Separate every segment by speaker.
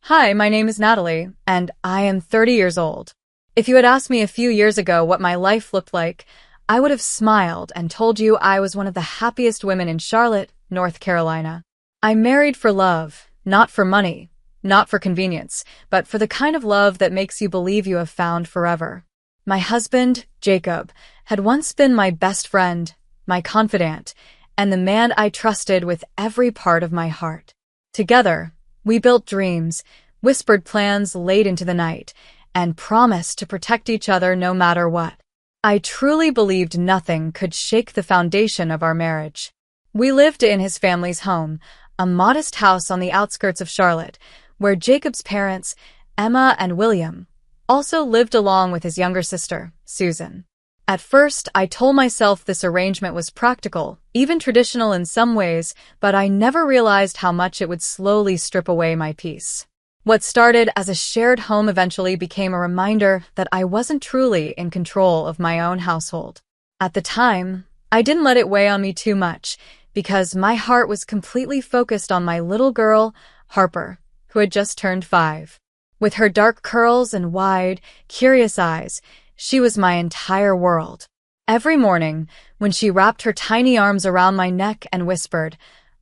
Speaker 1: Hi, my name is Natalie, and I am 30 years old. If you had asked me a few years ago what my life looked like, I would have smiled and told you I was one of the happiest women in Charlotte, North Carolina. I married for love, not for money, not for convenience, but for the kind of love that makes you believe you have found forever. My husband, Jacob, had once been my best friend, my confidant, and the man I trusted with every part of my heart. Together, we built dreams, whispered plans late into the night, and promised to protect each other no matter what. I truly believed nothing could shake the foundation of our marriage. We lived in his family's home, a modest house on the outskirts of Charlotte, where Jacob's parents, Emma and William, also lived along with his younger sister, Susan. At first, I told myself this arrangement was practical, even traditional in some ways, but I never realized how much it would slowly strip away my peace. What started as a shared home eventually became a reminder that I wasn't truly in control of my own household. At the time, I didn't let it weigh on me too much, because my heart was completely focused on my little girl, Harper, who had just turned 5. With her dark curls and wide, curious eyes, she was my entire world. Every morning, when she wrapped her tiny arms around my neck and whispered,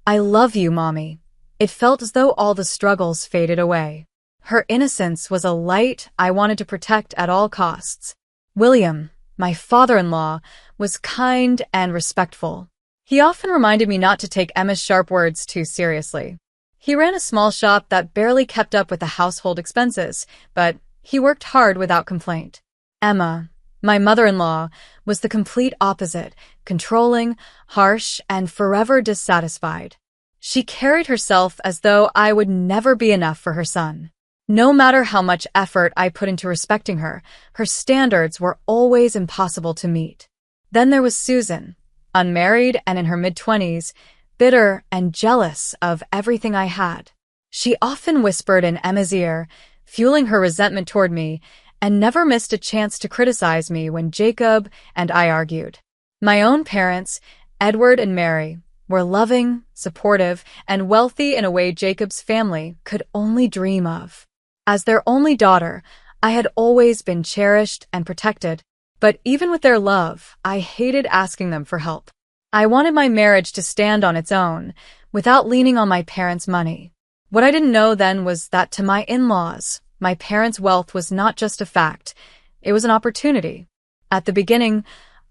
Speaker 1: "I love you, Mommy," it felt as though all the struggles faded away. Her innocence was a light I wanted to protect at all costs. William, my father-in-law, was kind and respectful. He often reminded me not to take Emma's sharp words too seriously. He ran a small shop that barely kept up with the household expenses, but he worked hard without complaint. Emma, my mother-in-law, was the complete opposite, controlling, harsh, and forever dissatisfied. She carried herself as though I would never be enough for her son. No matter how much effort I put into respecting her, her standards were always impossible to meet. Then there was Susan, unmarried and in her mid-20s, bitter and jealous of everything I had. She often whispered in Emma's ear, fueling her resentment toward me, and never missed a chance to criticize me when Jacob and I argued. My own parents, Edward and Mary, were loving, supportive, and wealthy in a way Jacob's family could only dream of. As their only daughter, I had always been cherished and protected, but even with their love, I hated asking them for help. I wanted my marriage to stand on its own, without leaning on my parents' money. What I didn't know then was that to my in-laws, my parents' wealth was not just a fact, it was an opportunity. At the beginning,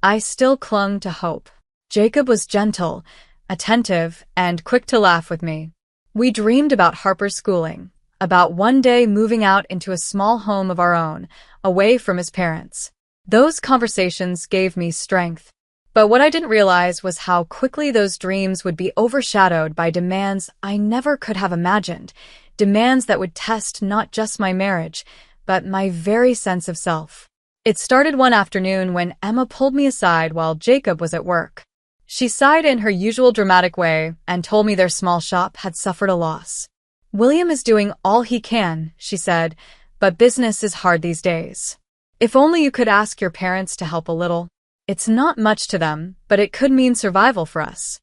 Speaker 1: I still clung to hope. Jacob was gentle, attentive, and quick to laugh with me. We dreamed about Harper's schooling, about one day moving out into a small home of our own, away from his parents. Those conversations gave me strength. But what I didn't realize was how quickly those dreams would be overshadowed by demands I never could have imagined, demands that would test not just my marriage, but my very sense of self. It started one afternoon when Emma pulled me aside while Jacob was at work. She sighed in her usual dramatic way and told me their small shop had suffered a loss. "William is doing all he can," she said, "but business is hard these days. If only you could ask your parents to help a little. It's not much to them, but it could mean survival for us."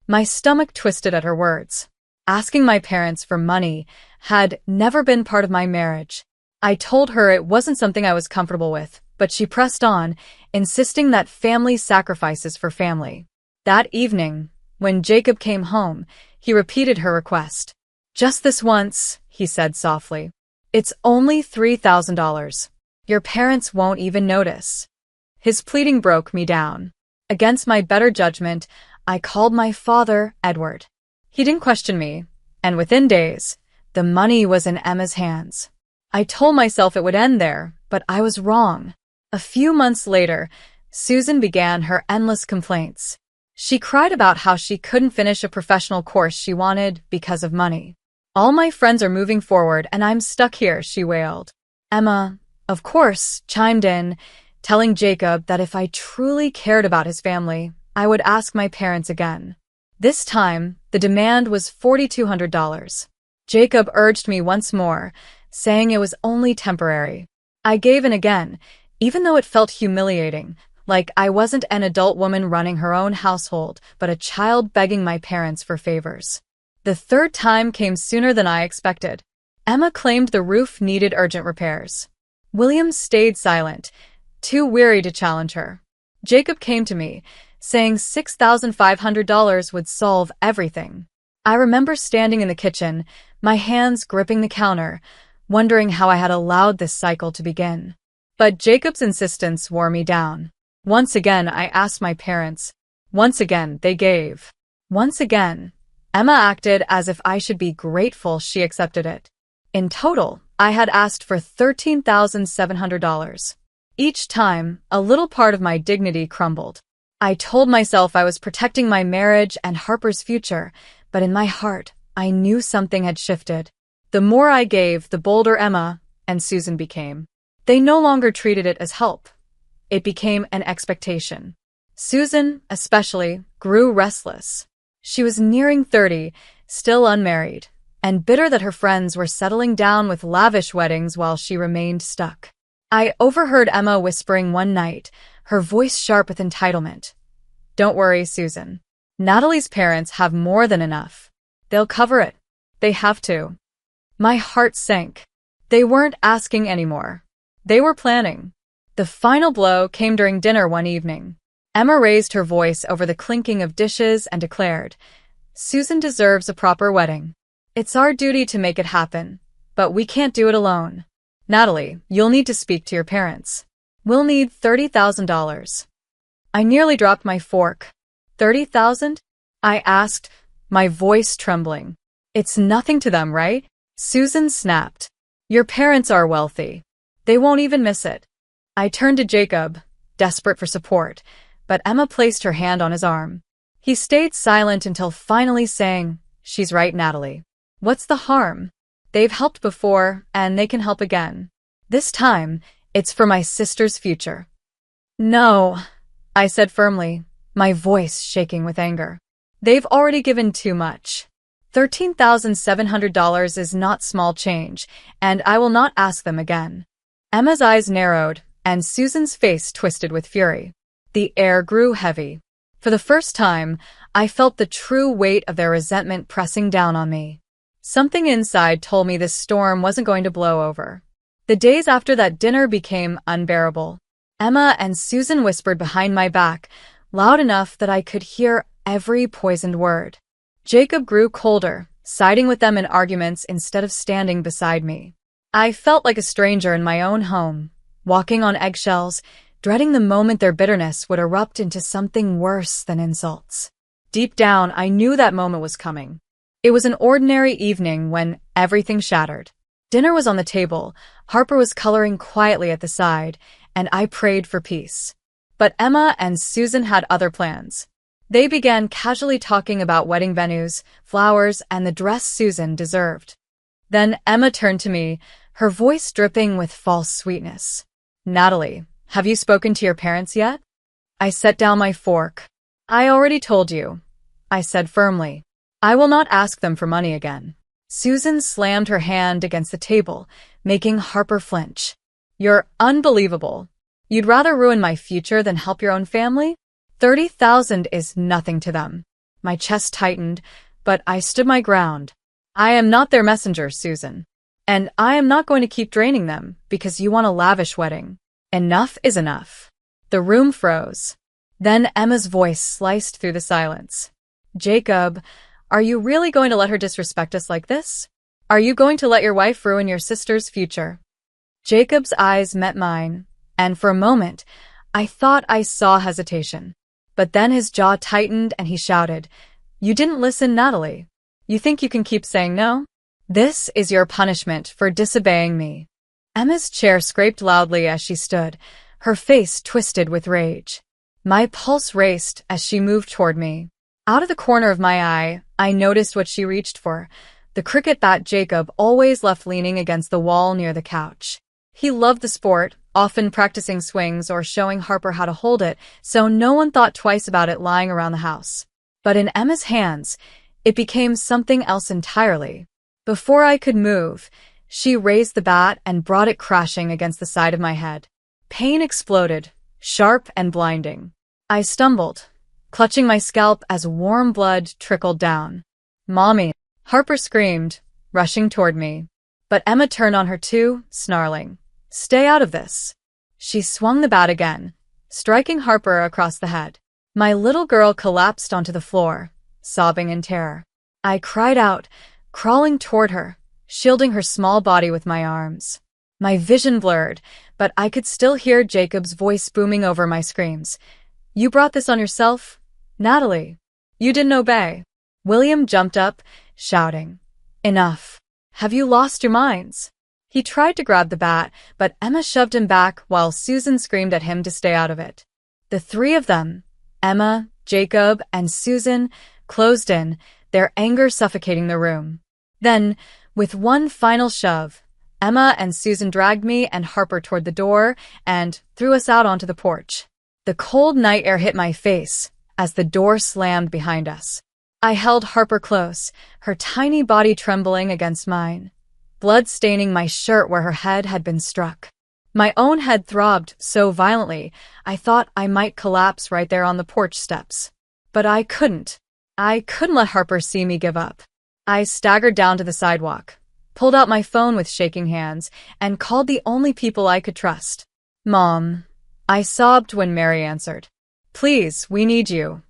Speaker 1: My stomach twisted at her words. Asking my parents for money had never been part of my marriage. I told her it wasn't something I was comfortable with, but she pressed on, insisting that family sacrifices for family. That evening, when Jacob came home, he repeated her request. "Just this once," he said softly. "It's only $3,000. Your parents won't even notice." His pleading broke me down. Against my better judgment, I called my father, Edward. He didn't question me, and within days, the money was in Emma's hands. I told myself it would end there, but I was wrong. A few months later, Susan began her endless complaints. She cried about how she couldn't finish a professional course she wanted because of money. "All my friends are moving forward and I'm stuck here," she wailed. Emma, of course, chimed in, telling Jacob that if I truly cared about his family, I would ask my parents again. This time, the demand was $4,200. Jacob urged me once more, saying it was only temporary. I gave in again, even though it felt humiliating, like I wasn't an adult woman running her own household, but a child begging my parents for favors. The third time came sooner than I expected. Emma claimed the roof needed urgent repairs. William stayed silent, too weary to challenge her. Jacob came to me, saying $6,500 would solve everything. I remember standing in the kitchen, my hands gripping the counter, wondering how I had allowed this cycle to begin. But Jacob's insistence wore me down. Once again, I asked my parents. Once again, they gave. Once again, Emma acted as if I should be grateful she accepted it. In total, I had asked for $13,700. Each time, a little part of my dignity crumbled. I told myself I was protecting my marriage and Harper's future, but in my heart, I knew something had shifted. The more I gave, the bolder Emma and Susan became. They no longer treated it as help. It became an expectation. Susan, especially, grew restless. She was nearing 30, still unmarried, and bitter that her friends were settling down with lavish weddings while she remained stuck. I overheard Emma whispering one night, her voice sharp with entitlement. "Don't worry, Susan. Natalie's parents have more than enough. They'll cover it. They have to." My heart sank. They weren't asking anymore. They were planning. The final blow came during dinner one evening. Emma raised her voice over the clinking of dishes and declared, "Susan deserves a proper wedding. It's our duty to make it happen, but we can't do it alone. Natalie, you'll need to speak to your parents. We'll need $30,000. I nearly dropped my fork. $30,000? I asked, my voice trembling. It's nothing to them, right? Susan snapped. Your parents are wealthy. They won't even miss it. I turned to Jacob, desperate for support, but Emma placed her hand on his arm. He stayed silent until finally saying, "She's right, Natalie. What's the harm? They've helped before, and they can help again. This time, it's for my sister's future." "No," I said firmly, my voice shaking with anger. "They've already given too much. $13,700 is not small change, and I will not ask them again." Emma's eyes narrowed, and Susan's face twisted with fury. The air grew heavy. For the first time, I felt the true weight of their resentment pressing down on me. Something inside told me this storm wasn't going to blow over. The days after that dinner became unbearable. Emma and Susan whispered behind my back, loud enough that I could hear every poisoned word. Jacob grew colder, siding with them in arguments instead of standing beside me. I felt like a stranger in my own home, walking on eggshells, dreading the moment their bitterness would erupt into something worse than insults. Deep down, I knew that moment was coming. It was an ordinary evening when everything shattered. Dinner was on the table, Harper was coloring quietly at the side, and I prayed for peace. But Emma and Susan had other plans. They began casually talking about wedding venues, flowers, and the dress Susan deserved. Then Emma turned to me, her voice dripping with false sweetness. "Natalie, have you spoken to your parents yet?" I set down my fork. "I already told you," I said firmly. "I will not ask them for money again." Susan slammed her hand against the table, making Harper flinch. "You're unbelievable. You'd rather ruin my future than help your own family? 30,000 is nothing to them." My chest tightened, but I stood my ground. "I am not their messenger, Susan. And I am not going to keep draining them because you want a lavish wedding. Enough is enough." The room froze. Then Emma's voice sliced through the silence. "Jacob, are you really going to let her disrespect us like this? Are you going to let your wife ruin your sister's future?" Jacob's eyes met mine, and for a moment, I thought I saw hesitation. But then his jaw tightened and he shouted, "You didn't listen, Natalie. You think you can keep saying no? This is your punishment for disobeying me." Emma's chair scraped loudly as she stood, her face twisted with rage. My pulse raced as she moved toward me. Out of the corner of my eye, I noticed what she reached for, the cricket bat Jacob always left leaning against the wall near the couch. He loved the sport, often practicing swings or showing Harper how to hold it, so no one thought twice about it lying around the house. But in Emma's hands, it became something else entirely. Before I could move, she raised the bat and brought it crashing against the side of my head. Pain exploded, sharp and blinding. I stumbled, clutching my scalp as warm blood trickled down. "Mommy!" Harper screamed, rushing toward me. But Emma turned on her too, snarling, "Stay out of this." She swung the bat again, striking Harper across the head. My little girl collapsed onto the floor, sobbing in terror. I cried out, crawling toward her, shielding her small body with my arms. My vision blurred, but I could still hear Jacob's voice booming over my screams. "You brought this on yourself, Natalie. You didn't obey." William jumped up, shouting, "Enough. Have you lost your minds?" He tried to grab the bat, but Emma shoved him back while Susan screamed at him to stay out of it. The three of them, Emma, Jacob, and Susan, closed in, their anger suffocating the room. Then, with one final shove, Emma and Susan dragged me and Harper toward the door and threw us out onto the porch. The cold night air hit my face as the door slammed behind us. I held Harper close, her tiny body trembling against mine, blood staining my shirt where her head had been struck. My own head throbbed so violently, I thought I might collapse right there on the porch steps. But I couldn't. I couldn't let Harper see me give up. I staggered down to the sidewalk, pulled out my phone with shaking hands, and called the only people I could trust. "Mom," I sobbed when Mary answered. "Please, we need you."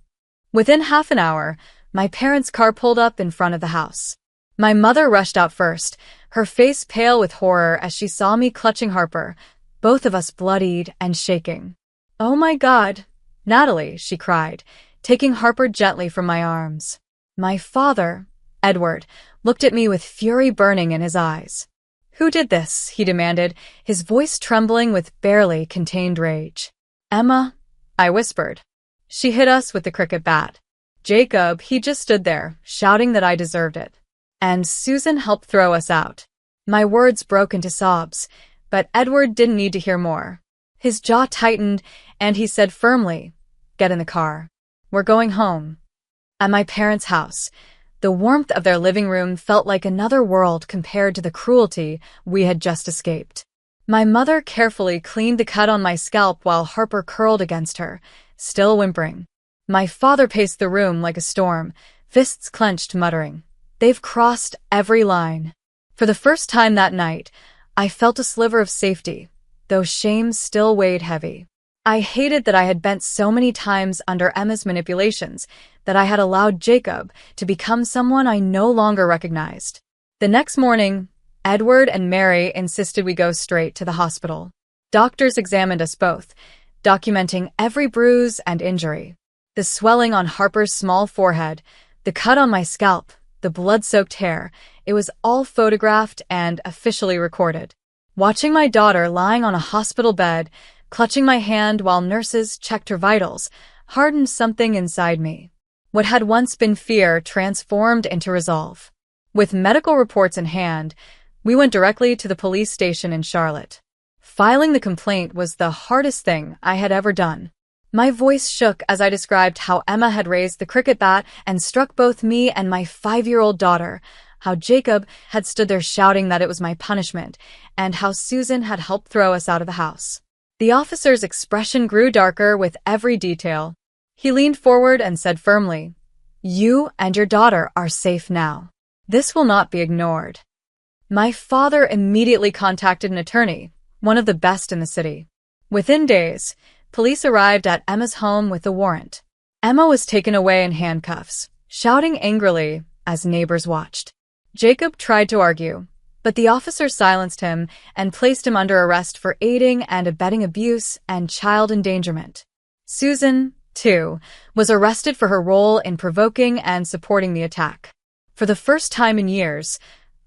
Speaker 1: Within half an hour, my parents' car pulled up in front of the house. My mother rushed out first, her face pale with horror as she saw me clutching Harper, both of us bloodied and shaking. "Oh my God, Natalie," she cried, taking Harper gently from my arms. My father, Edward, looked at me with fury burning in his eyes. "Who did this?" he demanded, his voice trembling with barely contained rage. "Emma," I whispered. "She hit us with the cricket bat. Jacob, he just stood there, shouting that I deserved it. And Susan helped throw us out." My words broke into sobs, but Edward didn't need to hear more. His jaw tightened, and he said firmly, "Get in the car. We're going home." At my parents' house, the warmth of their living room felt like another world compared to the cruelty we had just escaped. My mother carefully cleaned the cut on my scalp while Harper curled against her, still whimpering. My father paced the room like a storm, fists clenched, muttering, "They've crossed every line." For the first time that night, I felt a sliver of safety, though shame still weighed heavy. I hated that I had bent so many times under Emma's manipulations, that I had allowed Jacob to become someone I no longer recognized. The next morning, Edward and Mary insisted we go straight to the hospital. Doctors examined us both, documenting every bruise and injury. The swelling on Harper's small forehead, the cut on my scalp, the blood-soaked hair, it was all photographed and officially recorded. Watching my daughter lying on a hospital bed, clutching my hand while nurses checked her vitals, hardened something inside me. What had once been fear transformed into resolve. With medical reports in hand, we went directly to the police station in Charlotte. Filing the complaint was the hardest thing I had ever done. My voice shook as I described how Emma had raised the cricket bat and struck both me and my 5-year-old daughter, how Jacob had stood there shouting that it was my punishment, and how Susan had helped throw us out of the house. The officer's expression grew darker with every detail. He leaned forward and said firmly, "You and your daughter are safe now. This will not be ignored." My father immediately contacted an attorney, one of the best in the city. Within days, police arrived at Emma's home with a warrant. Emma was taken away in handcuffs, shouting angrily as neighbors watched. Jacob tried to argue, but the officer silenced him and placed him under arrest for aiding and abetting abuse and child endangerment. Susan, too, was arrested for her role in provoking and supporting the attack. For the first time in years,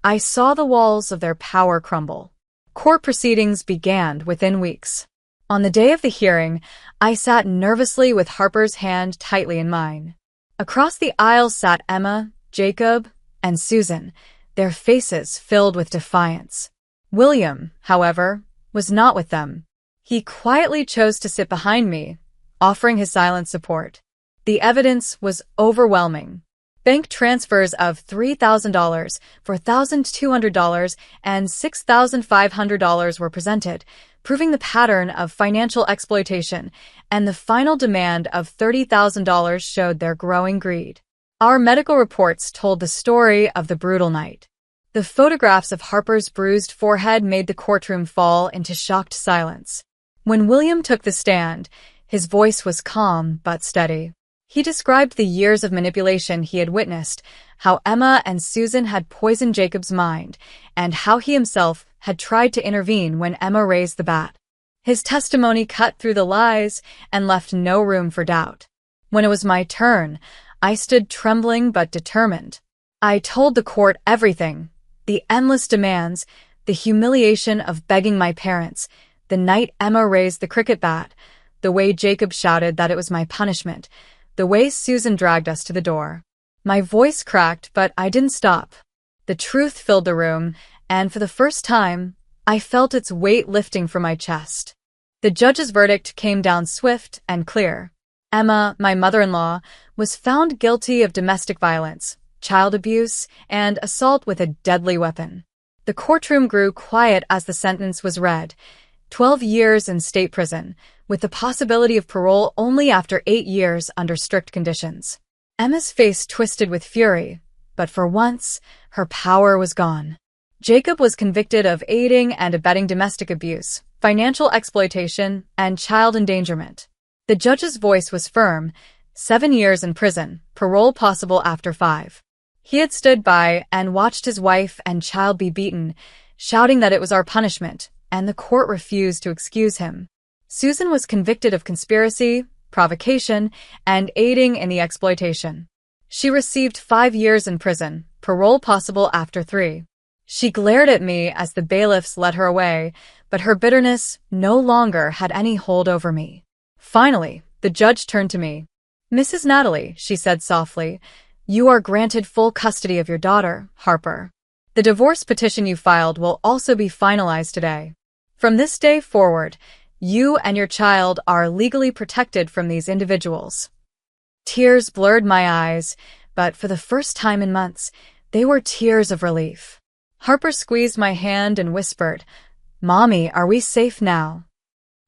Speaker 1: I saw the walls of their power crumble. Court proceedings began within weeks. On the day of the hearing, I sat nervously with Harper's hand tightly in mine. Across the aisle sat Emma, Jacob, and Susan, their faces filled with defiance. William, however, was not with them. He quietly chose to sit behind me, offering his silent support. The evidence was overwhelming. Bank transfers of $3,000, $4,200, and $6,500 were presented, proving the pattern of financial exploitation, and the final demand of $30,000 showed their growing greed. Our medical reports told the story of the brutal night. The photographs of Harper's bruised forehead made the courtroom fall into shocked silence. When William took the stand, his voice was calm but steady. He described the years of manipulation he had witnessed, how Emma and Susan had poisoned Jacob's mind, and how he himself had tried to intervene when Emma raised the bat. His testimony cut through the lies and left no room for doubt. When it was my turn, I stood trembling but determined. I told the court everything: the endless demands, the humiliation of begging my parents, the night Emma raised the cricket bat, the way Jacob shouted that it was my punishment, the way Susan dragged us to the door. My voice cracked, but I didn't stop. The truth filled the room, and for the first time, I felt its weight lifting from my chest. The judge's verdict came down swift and clear. Emma, my mother-in-law, was found guilty of domestic violence, child abuse, and assault with a deadly weapon. The courtroom grew quiet as the sentence was read: 12 years in state prison, with the possibility of parole only after 8 years under strict conditions. Emma's face twisted with fury, but for once, her power was gone. Jacob was convicted of aiding and abetting domestic abuse, financial exploitation, and child endangerment. The judge's voice was firm: 7 years in prison, parole possible after 5. He had stood by and watched his wife and child be beaten, shouting that it was our punishment, and the court refused to excuse him. Susan was convicted of conspiracy, provocation, and aiding in the exploitation. She received 5 years in prison, parole possible after 3. She glared at me as the bailiffs led her away, but her bitterness no longer had any hold over me. Finally, the judge turned to me. "Mrs. Natalie," she said softly, "you are granted full custody of your daughter, Harper. The divorce petition you filed will also be finalized today. From this day forward, you and your child are legally protected from these individuals." Tears blurred my eyes, but for the first time in months, they were tears of relief. Harper squeezed my hand and whispered, "Mommy, are we safe now?"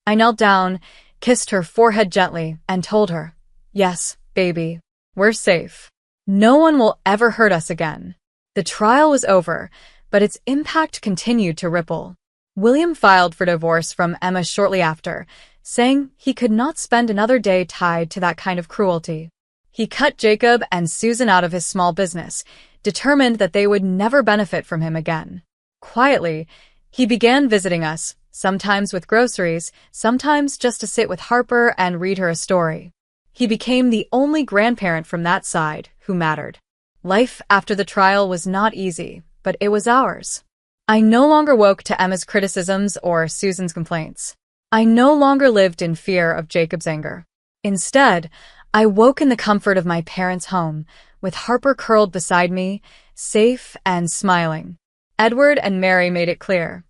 Speaker 1: I knelt down, kissed her forehead gently, and told her, "Yes, baby, we're safe. No one will ever hurt us again." The trial was over, but its impact continued to ripple. William filed for divorce from Emma shortly after, saying he could not spend another day tied to that kind of cruelty. He cut Jacob and Susan out of his small business, determined that they would never benefit from him again. Quietly, he began visiting us, sometimes with groceries, sometimes just to sit with Harper and read her a story. He became the only grandparent from that side who mattered. Life after the trial was not easy, but it was ours. I no longer woke to Emma's criticisms or Susan's complaints. I no longer lived in fear of Jacob's anger. Instead, I woke in the comfort of my parents' home, with Harper curled beside me, safe and smiling. Edward and Mary made it clear: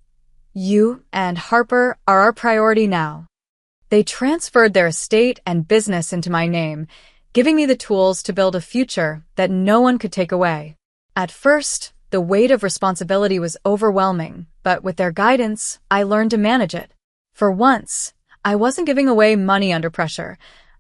Speaker 1: "You and Harper are our priority now." They transferred their estate and business into my name, giving me the tools to build a future that no one could take away. At first, the weight of responsibility was overwhelming, but with their guidance, I learned to manage it. For once, I wasn't giving away money under pressure.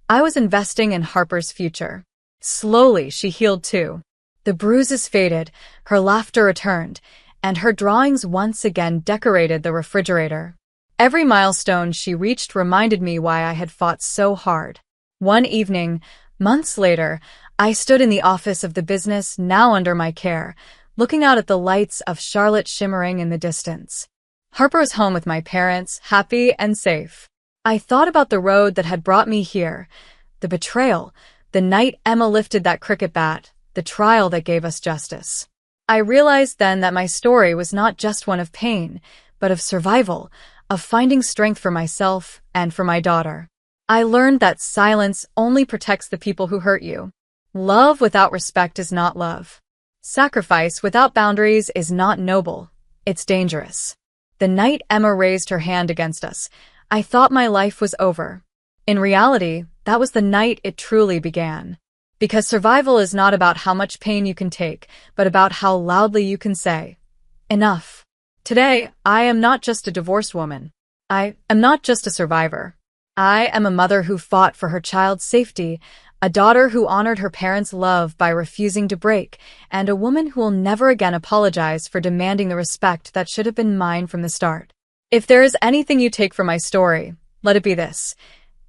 Speaker 1: I was investing in Harper's future. Slowly, she healed too. The bruises faded, her laughter returned, and her drawings once again decorated the refrigerator. Every milestone she reached reminded me why I had fought so hard. One evening, months later, I stood in the office of the business now under my care, looking out at the lights of Charlotte shimmering in the distance. Harper was home with my parents, happy and safe. I thought about the road that had brought me here, the betrayal, the night Emma lifted that cricket bat, the trial that gave us justice. I realized then that my story was not just one of pain, but of survival, of finding strength for myself and for my daughter. I learned that silence only protects the people who hurt you. Love without respect is not love. Sacrifice without boundaries is not noble. It's dangerous. The night Emma raised her hand against us, I thought my life was over. In reality, that was the night it truly began. Because survival is not about how much pain you can take, but about how loudly you can say, "Enough." Today, I am not just a divorced woman. I am not just a survivor. I am a mother who fought for her child's safety, A daughter who honored her parents' love by refusing to break, and a woman who will never again apologize for demanding the respect that should have been mine from the start. If there is anything you take from my story, let it be this.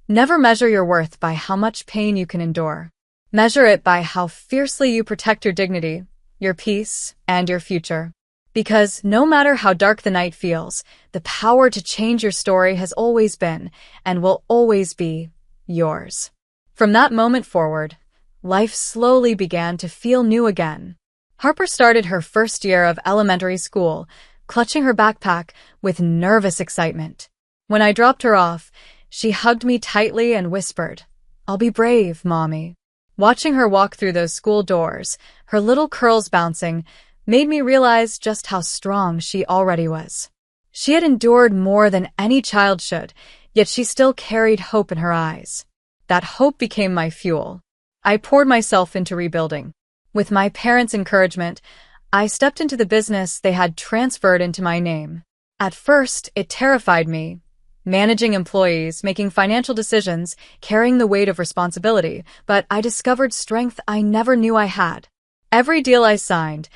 Speaker 1: Never measure your worth by how much pain you can endure. Measure it by how fiercely you protect your dignity, your peace, and your future. Because no matter how dark the night feels, the power to change your story has always been, and will always be, yours. From that moment forward, life slowly began to feel new again. Harper started her first year of elementary school, clutching her backpack with nervous excitement. When I dropped her off, she hugged me tightly and whispered, "I'll be brave, Mommy." Watching her walk through those school doors, her little curls bouncing, made me realize just how strong she already was. She had endured more than any child should, yet she still carried hope in her eyes. That hope became my fuel. I poured myself into rebuilding. With my parents' encouragement, I stepped into the business they had transferred into my name. At first, it terrified me. Managing employees, making financial decisions, carrying the weight of responsibility, but I discovered strength I never knew I had. Every deal I signed,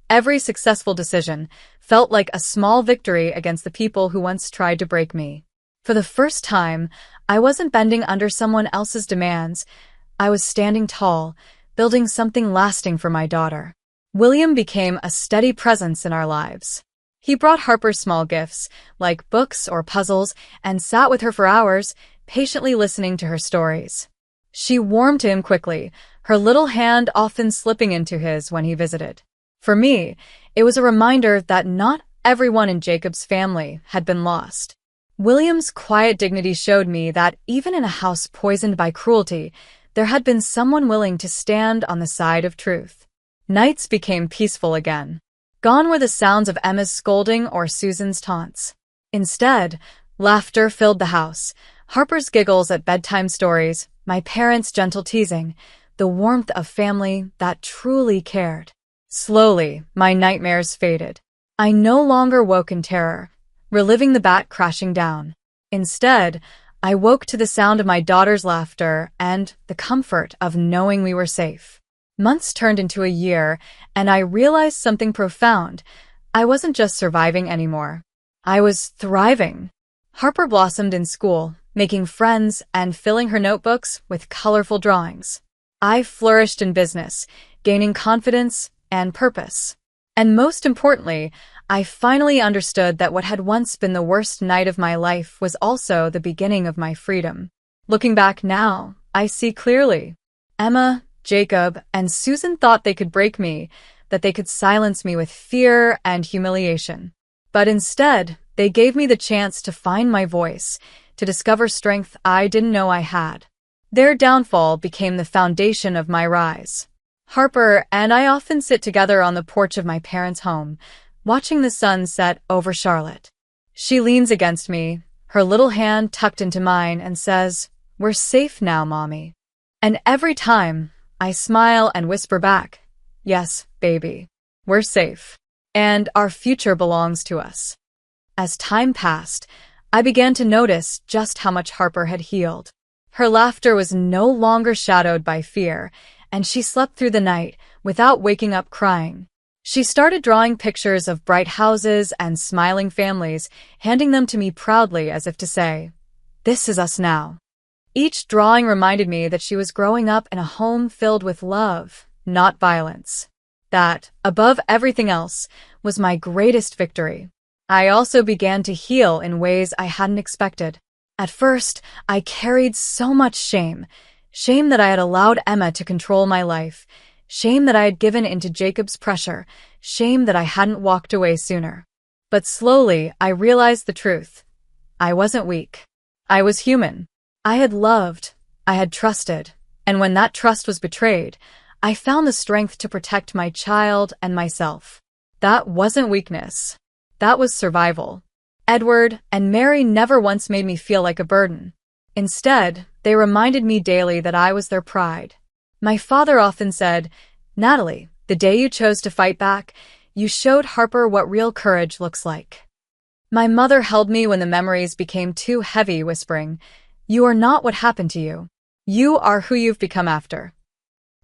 Speaker 1: every successful decision, felt like a small victory against the people who once tried to break me. For the first time, I wasn't bending under someone else's demands. I was standing tall, building something lasting for my daughter. William became a steady presence in our lives. He brought Harper small gifts, like books or puzzles, and sat with her for hours, patiently listening to her stories. She warmed to him quickly, her little hand often slipping into his when he visited. For me, it was a reminder that not everyone in Jacob's family had been lost. William's quiet dignity showed me that even in a house poisoned by cruelty, there had been someone willing to stand on the side of truth. Nights became peaceful again. Gone were the sounds of Emma's scolding or Susan's taunts. Instead, laughter filled the house, Harper's giggles at bedtime stories, my parents' gentle teasing, the warmth of family that truly cared. Slowly, my nightmares faded. I no longer woke in terror, reliving the bat crashing down. Instead, I woke to the sound of my daughter's laughter and the comfort of knowing we were safe. Months turned into a year, and I realized something profound. I wasn't just surviving anymore. I was thriving. Harper blossomed in school, making friends and filling her notebooks with colorful drawings. I flourished in business, gaining confidence and purpose. And most importantly, I finally understood that what had once been the worst night of my life was also the beginning of my freedom. Looking back now, I see clearly. Emma, Jacob, and Susan thought they could break me, that they could silence me with fear and humiliation. But instead, they gave me the chance to find my voice, to discover strength I didn't know I had. Their downfall became the foundation of my rise. Harper and I often sit together on the porch of my parents' home, watching the sun set over Charlotte. She leans against me, her little hand tucked into mine, and says, "We're safe now, Mommy." And every time, I smile and whisper back, "Yes, baby, we're safe. And our future belongs to us." As time passed, I began to notice just how much Harper had healed. Her laughter was no longer shadowed by fear, and she slept through the night without waking up crying. She started drawing pictures of bright houses and smiling families, handing them to me proudly as if to say, "This is us now." Each drawing reminded me that she was growing up in a home filled with love, not violence. That, above everything else, was my greatest victory. I also began to heal in ways I hadn't expected. At first, I carried so much shame. Shame that I had allowed Emma to control my life. Shame that I had given into Jacob's pressure. Shame that I hadn't walked away sooner. But slowly, I realized the truth. I wasn't weak. I was human. I had loved. I had trusted. And when that trust was betrayed, I found the strength to protect my child and myself. That wasn't weakness. That was survival. Edward and Mary never once made me feel like a burden. Instead, they reminded me daily that I was their pride. My father often said, "Natalie, the day you chose to fight back, you showed Harper what real courage looks like." My mother held me when the memories became too heavy, whispering, "You are not what happened to you. You are who you've become after.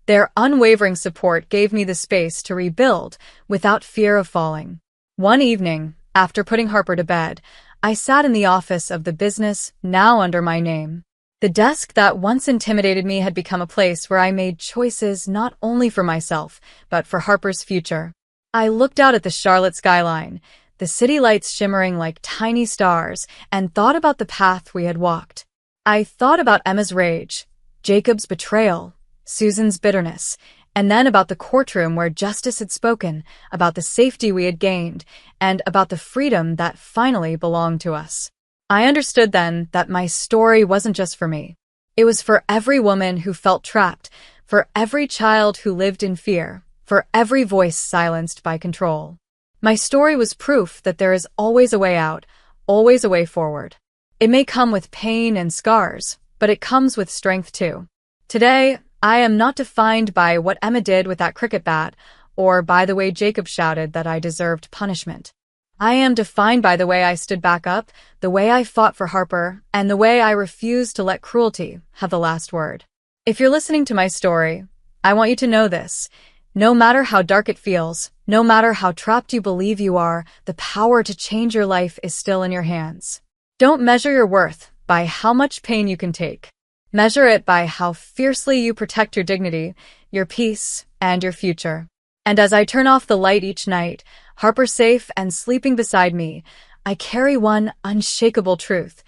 Speaker 1: Their unwavering support gave me the space to rebuild without fear of falling. One evening, after putting Harper to bed, I sat in the office of the business now under my name. The desk that once intimidated me had become a place where I made choices not only for myself, but for Harper's future. I looked out at the Charlotte skyline, the city lights shimmering like tiny stars, and thought about the path we had walked. I thought about Emma's rage, Jacob's betrayal, Susan's bitterness, and then about the courtroom where justice had spoken, about the safety we had gained, and about the freedom that finally belonged to us. I understood then that my story wasn't just for me. It was for every woman who felt trapped, for every child who lived in fear, for every voice silenced by control. My story was proof that there is always a way out, always a way forward. It may come with pain and scars, but it comes with strength too. Today, I am not defined by what Emma did with that cricket bat, or by the way Jacob shouted that I deserved punishment. I am defined by the way I stood back up, the way I fought for Harper, and the way I refused to let cruelty have the last word. If you're listening to my story, I want you to know this. No matter how dark it feels, no matter how trapped you believe you are, the power to change your life is still in your hands. Don't measure your worth by how much pain you can take. Measure it by how fiercely you protect your dignity, your peace, and your future. And as I turn off the light each night, Harper safe and sleeping beside me, I carry one unshakable truth.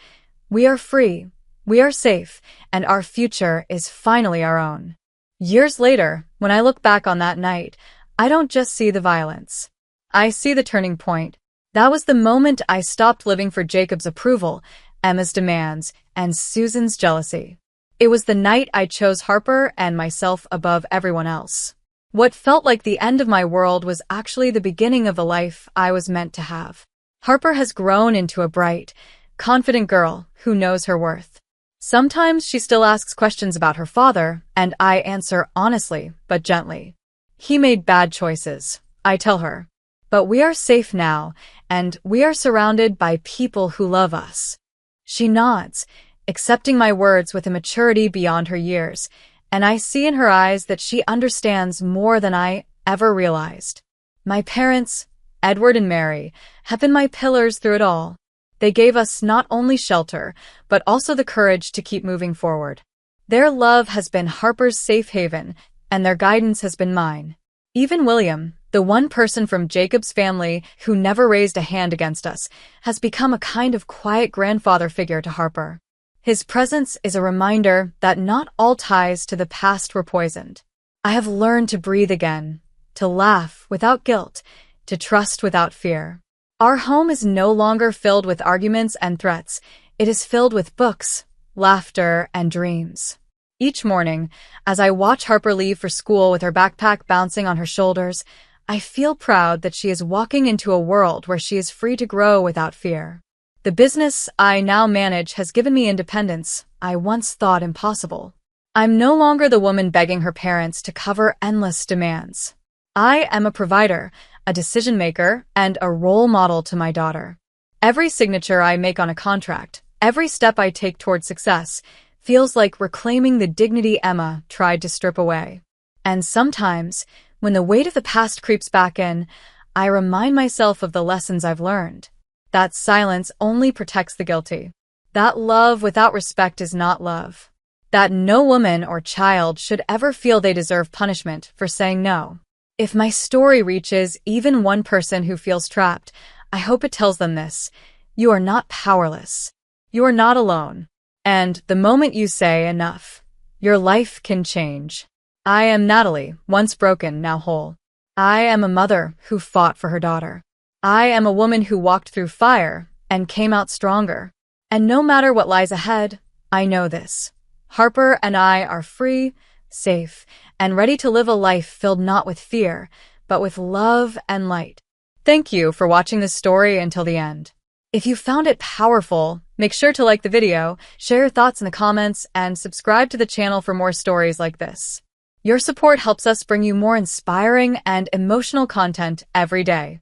Speaker 1: We are free, we are safe, and our future is finally our own. Years later, when I look back on that night, I don't just see the violence. I see the turning point. That was the moment I stopped living for Jacob's approval, Emma's demands, and Susan's jealousy. It was the night I chose Harper and myself above everyone else. What felt like the end of my world was actually the beginning of the life I was meant to have. Harper has grown into a bright, confident girl who knows her worth. Sometimes she still asks questions about her father, and I answer honestly but gently. He made bad choices, I tell her. But we are safe now, and we are surrounded by people who love us. She nods, accepting my words with a maturity beyond her years, and I see in her eyes that she understands more than I ever realized. My parents, Edward and Mary, have been my pillars through it all. They gave us not only shelter, but also the courage to keep moving forward. Their love has been Harper's safe haven, and their guidance has been mine. Even William, the one person from Jacob's family who never raised a hand against us, has become a kind of quiet grandfather figure to Harper. His presence is a reminder that not all ties to the past were poisoned. I have learned to breathe again, to laugh without guilt, to trust without fear. Our home is no longer filled with arguments and threats. It is filled with books, laughter, and dreams. Each morning, as I watch Harper leave for school with her backpack bouncing on her shoulders, I feel proud that she is walking into a world where she is free to grow without fear. The business I now manage has given me independence I once thought impossible. I'm no longer the woman begging her parents to cover endless demands. I am a provider, a decision maker, and a role model to my daughter. Every signature I make on a contract, every step I take toward success, feels like reclaiming the dignity Emma tried to strip away. And sometimes, when the weight of the past creeps back in, I remind myself of the lessons I've learned. That silence only protects the guilty. That love without respect is not love. That no woman or child should ever feel they deserve punishment for saying no. If my story reaches even one person who feels trapped, I hope it tells them this: you are not powerless. You are not alone. And the moment you say enough, your life can change. I am Natalie, once broken, now whole. I am a mother who fought for her daughter. I am a woman who walked through fire and came out stronger. And no matter what lies ahead, I know this: Harper and I are free, safe, and ready to live a life filled not with fear, but with love and light. Thank you for watching this story until the end. If you found it powerful, make sure to like the video, share your thoughts in the comments, and subscribe to the channel for more stories like this. Your support helps us bring you more inspiring and emotional content every day.